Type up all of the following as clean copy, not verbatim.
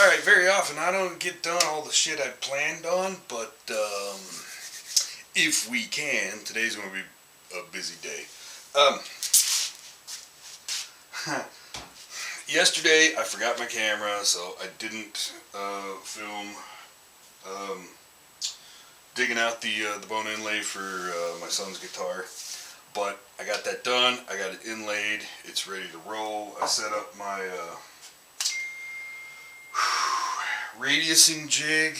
Alright, very often I don't get done all the shit I planned on, but if we can, today's going to be a busy day. Yesterday I forgot my camera, so I didn't film digging out the bone inlay for my son's guitar. But I got that done, I got it inlaid, it's ready to roll. I set up my radiusing jig,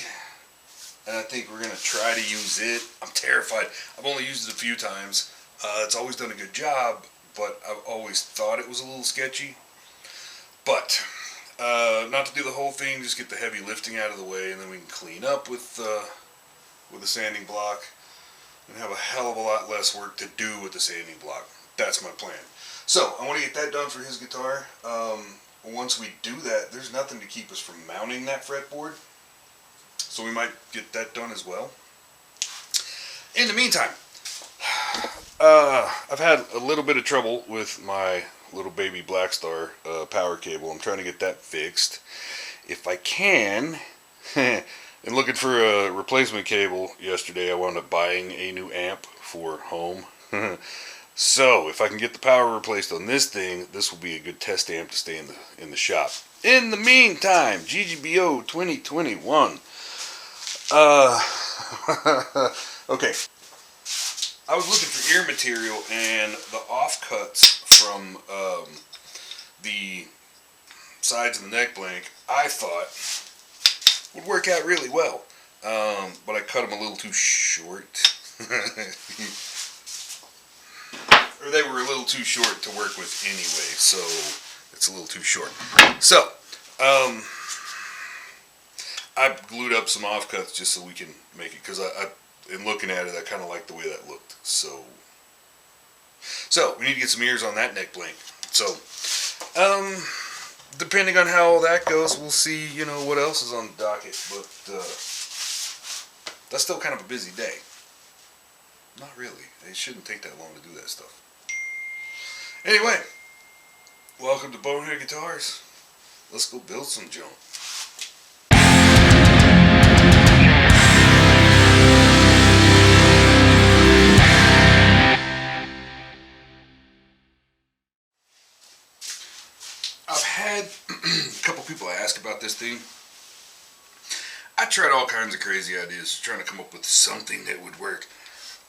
and I think we're going to try to use it. I'm terrified. I've only used it a few times. It's always done a good job, but I've always thought it was a little sketchy. But, not to do the whole thing, just get the heavy lifting out of the way, and then we can clean up with a sanding block, and have a hell of a lot less work to do with the sanding block. That's my plan. So, I want to get that done for his guitar. Once we do that, there's nothing to keep us from mounting that fretboard. So we might get that done as well. In the meantime, I've had a little bit of trouble with my little baby Blackstar power cable. I'm trying to get that fixed. If I can, and looking for a replacement cable yesterday, I wound up buying a new amp for home. So, if I can get the power replaced on this thing, this will be a good test amp to stay in the shop. In the meantime, GGBO 2021. Okay. I was looking for ear material, and the offcuts from the sides of the neck blank, I thought would work out really well. But I cut them a little too short. Or they were a little too short to work with anyway, so it's a little too short. So, I glued up some offcuts just so we can make it, because in looking at it, I kind of like the way that looked. So we need to get some ears on that neck blank. So, depending on how all that goes, we'll see, what else is on the docket. But that's still kind of a busy day. Not really. It shouldn't take that long to do that stuff. Anyway, welcome to Bonehead Guitars. Let's go build some junk. I've had a couple people ask about this thing. I tried all kinds of crazy ideas trying to come up with something that would work.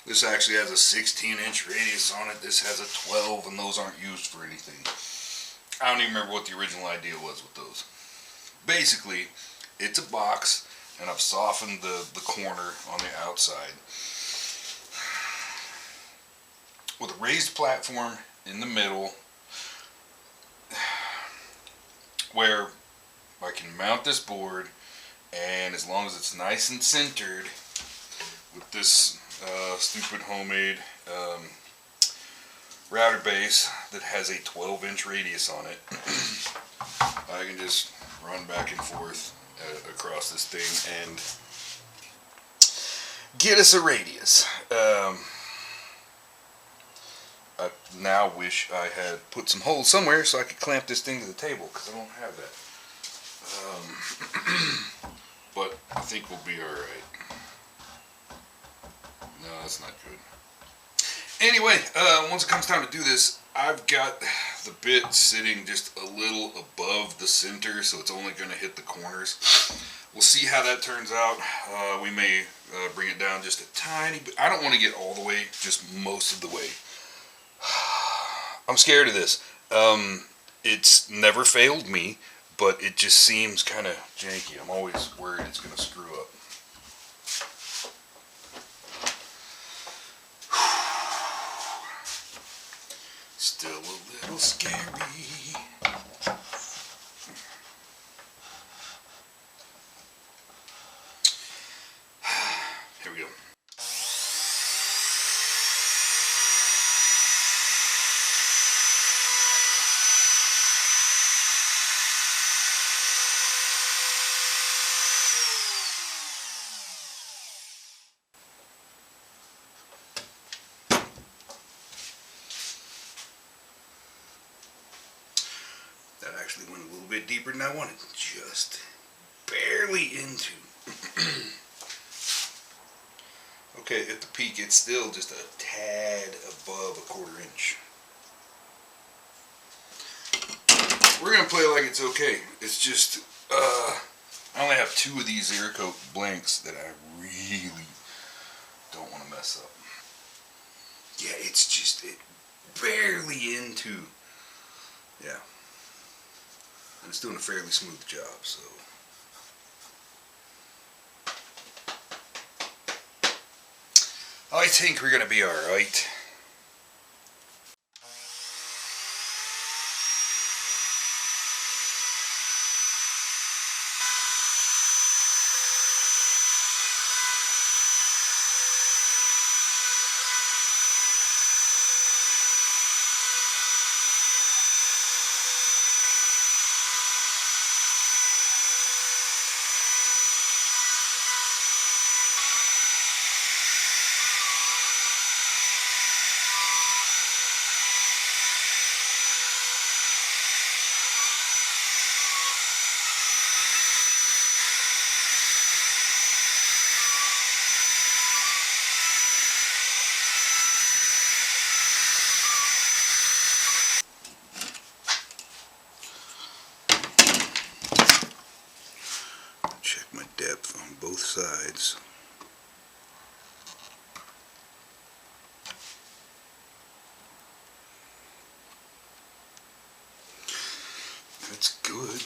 This actually has a 16-inch radius on it. This has a 12, and those aren't used for anything. I don't even remember what the original idea was with those. Basically, it's a box, and I've softened the corner on the outside with a raised platform in the middle where I can mount this board, and as long as it's nice and centered with this stupid homemade router base that has a 12-inch radius on it, I can just run back and forth across this thing and get us a radius. I now wish I had put some holes somewhere so I could clamp this thing to the table, because I don't have that. But I think we'll be alright. No, that's not good. Anyway, once it comes time to do this, I've got the bit sitting just a little above the center, so it's only going to hit the corners. We'll see how that turns out. We may bring it down just a tiny bit. I don't want to get all the way, just most of the way. I'm scared of this. It's never failed me, but it just seems kind of janky. I'm always worried it's going to screw up. Still a little scary. Here we go. That actually went a little bit deeper than I wanted. Just barely into. Okay, at the peak, it's still just a tad above a 1/4 inch. We're gonna play like it's okay. It's just, I only have 2 of these Cerakote blanks that I really don't want to mess up. Yeah, it's just, it barely into, yeah. And it's doing a fairly smooth job, so. I think we're gonna be alright. Check my depth on both sides. That's good.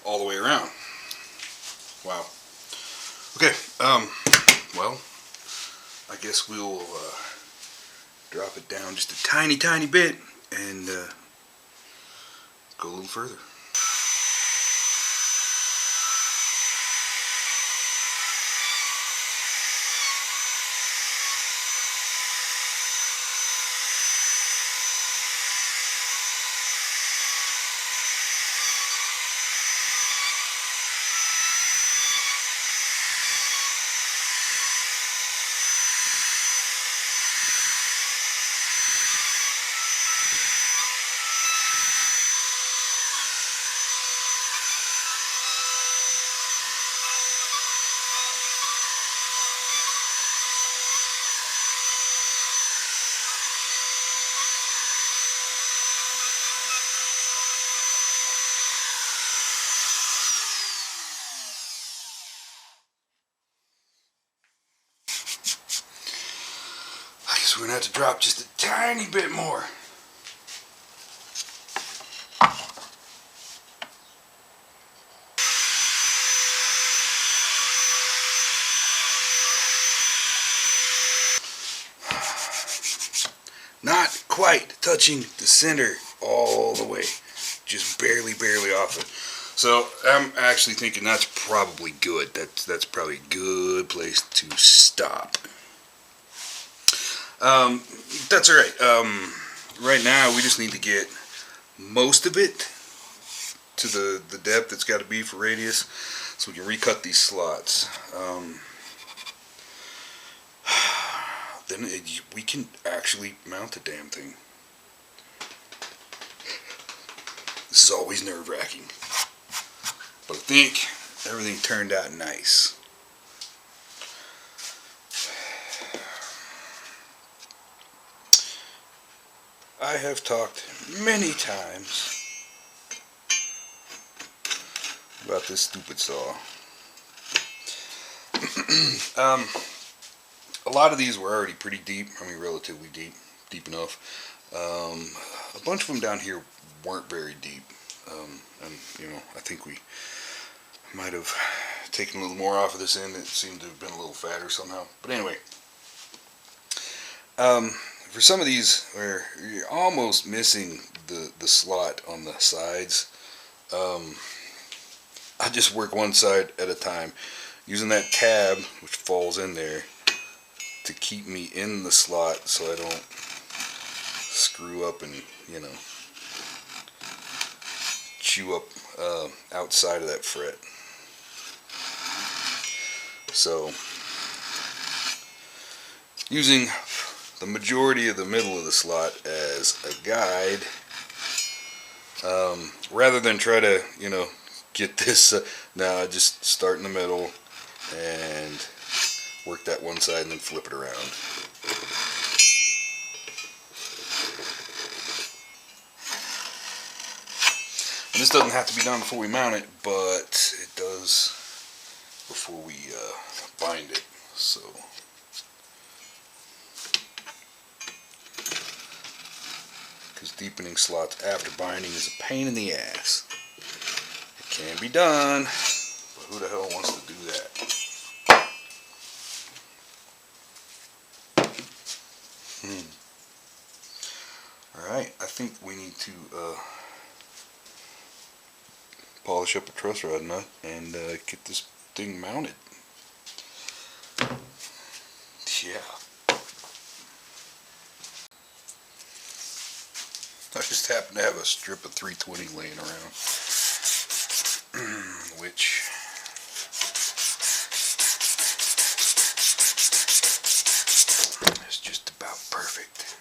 All the way around. Wow. Okay, well, I guess we'll drop it down just a tiny bit and go a little further. We're going to have to drop just a tiny bit more. Not quite touching the center all the way. Just barely off it. So I'm actually thinking that's probably good. That's probably a good place to stop. That's alright. Right now we just need to get most of it to the depth it's got to be for radius, so we can recut these slots. Then we can actually mount the damn thing. This is always nerve-wracking, but I think everything turned out nice. I have talked many times about this stupid saw. A lot of these were already pretty deep. I mean, relatively deep enough. A bunch of them down here weren't very deep, and you know, I think we might have taken a little more off of this end. It seemed to have been a little fatter somehow. But anyway, for some of these where you're almost missing the slot on the sides, I just work one side at a time, using that tab which falls in there to keep me in the slot so I don't screw up and, you know, chew up outside of that fret. So using the majority of the middle of the slot as a guide, rather than try to, get this. Now just start in the middle and work that one side and then flip it around. And this doesn't have to be done before we mount it, but it does before we bind it. So because deepening slots after binding is a pain in the ass. It can be done, but who the hell wants to do that? Alright, I think we need to polish up a truss rod nut and get this thing mounted. Yeah. I just happen to have a strip of 320 laying around, which is just about perfect.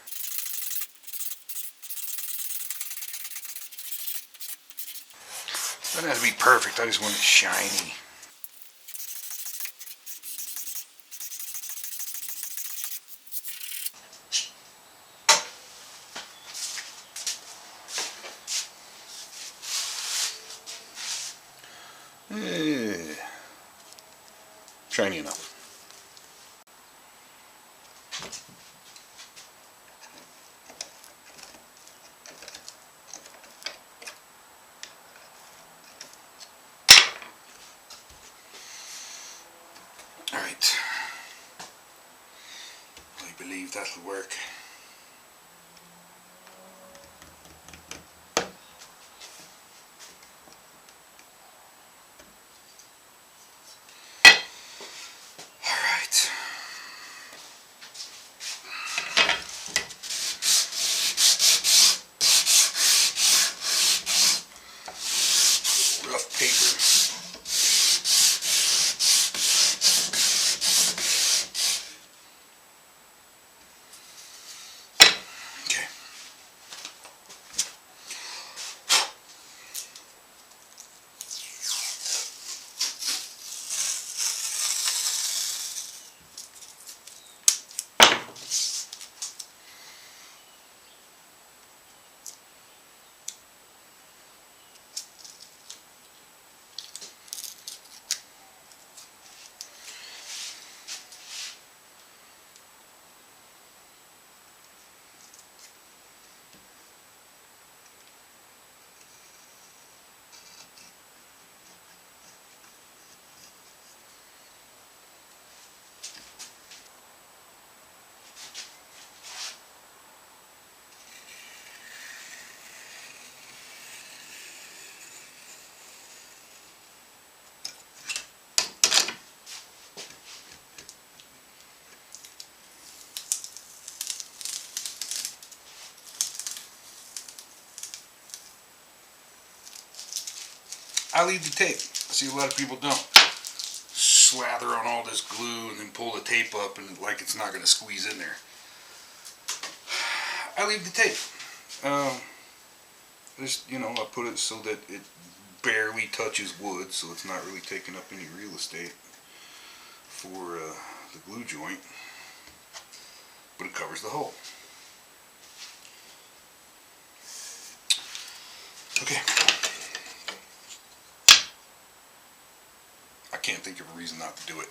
It doesn't have to be perfect, I just want it shiny. Shiny enough. Alright. I believe that'll work. I leave the tape. I see a lot of people don't. Slather on all this glue and then pull the tape up and like it's not going to squeeze in there. I leave the tape. Just, I put it so that it barely touches wood, so it's not really taking up any real estate for the glue joint, but it covers the hole. Okay. I can't think of a reason not to do it.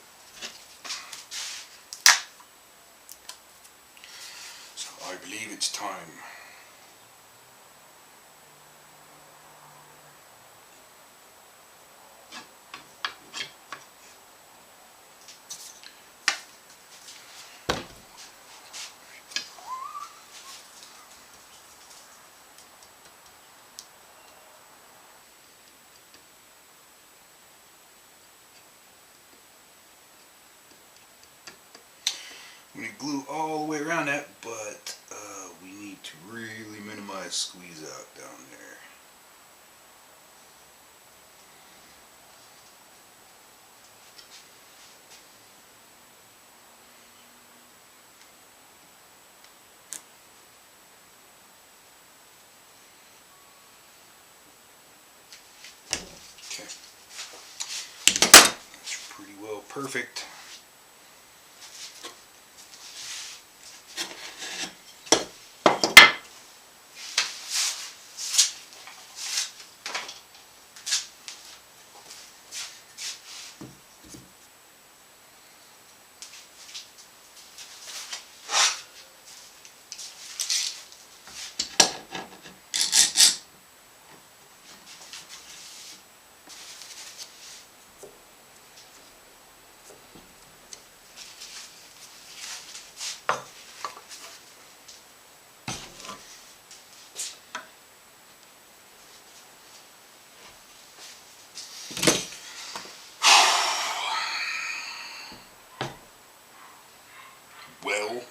So I believe it's time. We need glue all the way around that, but we need to really minimize squeeze out down there. pretty well perfect. Well,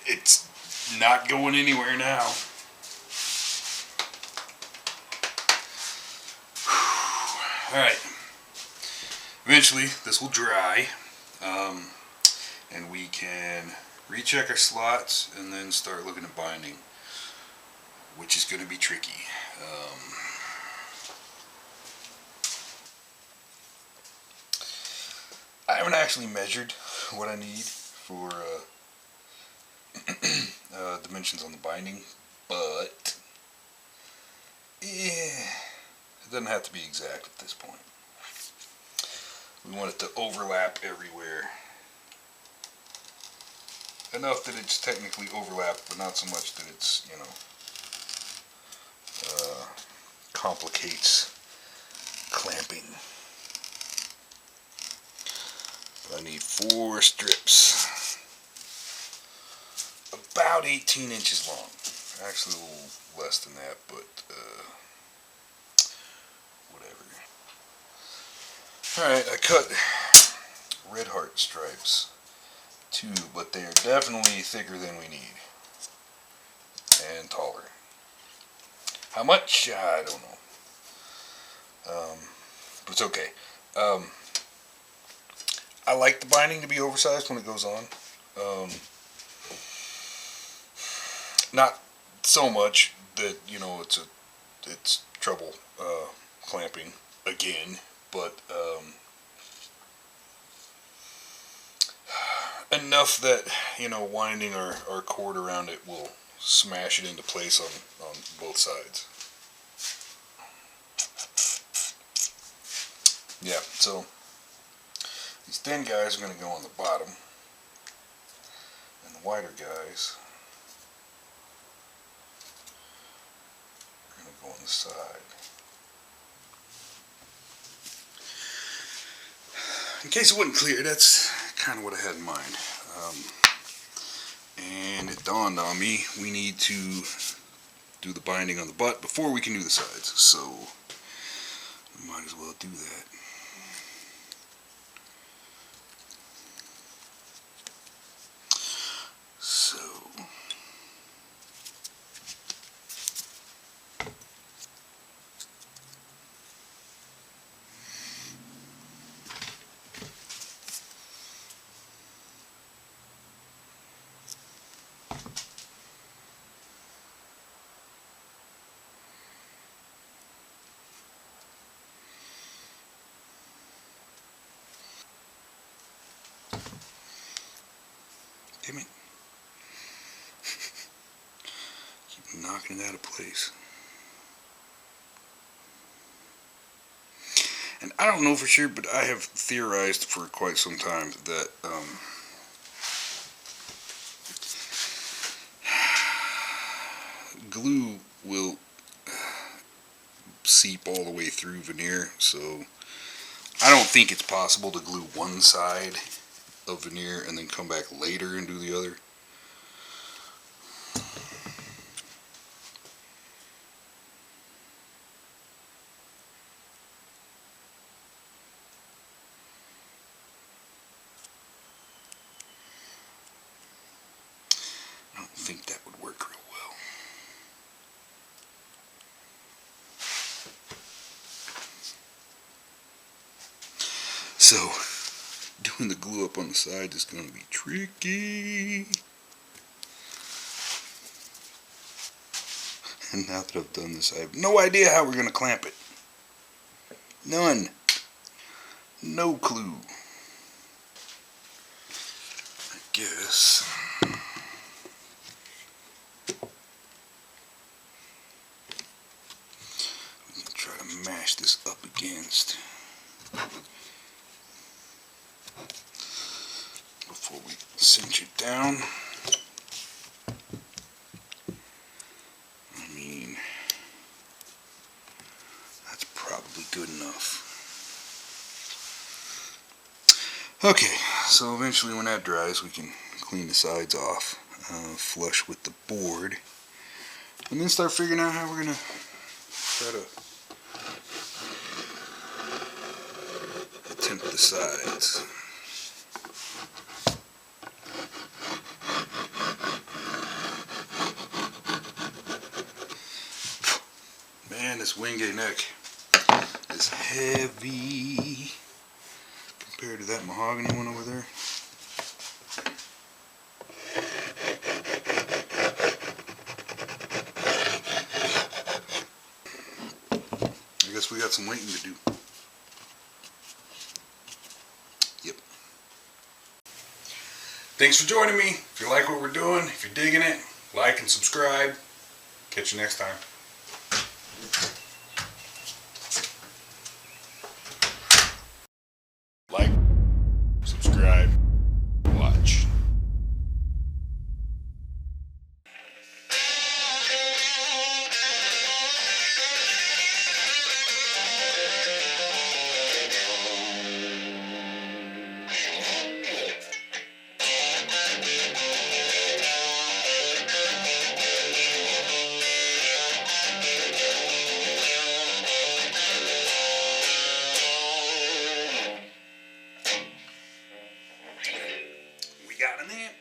it's not going anywhere now. Alright, eventually this will dry, and we can recheck our slots and then start looking at binding, which is going to be tricky. I haven't actually measured what I need for dimensions on the binding, but yeah, it doesn't have to be exact at this point. We want it to overlap everywhere. Enough that it's technically overlapped, but not so much that it's, you know, complicates clamping. But I need 4 strips. About 18 inches long. Actually a little less than that, but whatever. Alright, I cut red heart stripes too, but they are definitely thicker than we need. And taller. How much? I don't know. But it's okay. I like the binding to be oversized when it goes on. Not so much that, you know, it's trouble clamping again, but enough that, you know, winding our cord around it will smash it into place on both sides. Yeah, so these thin guys are going to go on the bottom, and the wider guys are going to go on the side. In case it wasn't clear, that's kind of what I had in mind. And it dawned on me, we need to do the binding on the butt before we can do the sides, so we might as well do that. So damn it. Keep knocking it out of place. And I don't know for sure, but I have theorized for quite some time that glue will seep all the way through veneer, so I don't think it's possible to glue one side of veneer and then come back later and do the other. I don't think that would work real well. So, doing the glue up on the side is going to be tricky. And now that I've done this, I have no idea how we're going to clamp it. None. No clue. I guess. We can try to mash this up against before we cinch it down. I mean, that's probably good enough. Okay, so eventually when that dries, we can clean the sides off, flush with the board, and then start figuring out how we're going to try to attempt the sides. Man, this Wingate neck is heavy compared to that mahogany one over there. I guess we got some waiting to do. Yep. Thanks for joining me. If you like what we're doing, if you're digging it, like and subscribe. Catch you next time. Like, subscribe, watch. We got an amp.